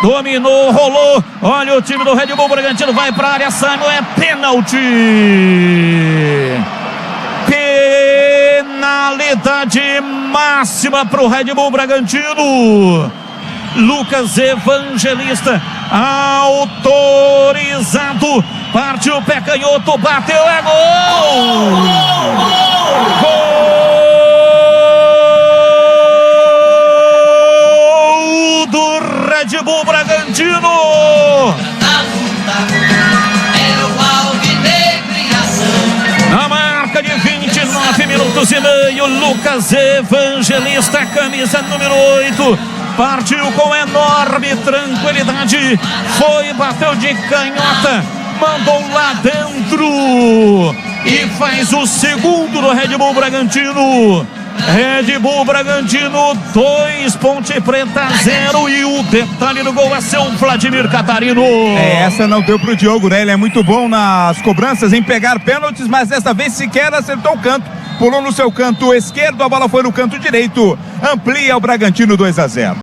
dominou, rolou, olha o time do Red Bull Bragantino, vai para a área, Simon, é pênalti. Penalidade máxima para o Red Bull Bragantino. Lucas Evangelista, autorizado, partiu o pé canhoto, bateu, é gol! Gol do Red Bull Bragantino! Na marca de 29 minutos e meio, Lucas Evangelista, camisa número 8, partiu com enorme tranquilidade, foi, bateu de canhota, mandou lá dentro e faz o segundo do Red Bull Bragantino. Red Bull Bragantino 2, Ponte Preta 0, e o detalhe do gol é seu Vladimir Catarino. Essa não deu pro Diogo, né? Ele é muito bom nas cobranças, em pegar pênaltis, mas dessa vez sequer acertou o canto. Pulou no seu canto esquerdo, a bola foi no canto direito. Amplia o Bragantino 2-0.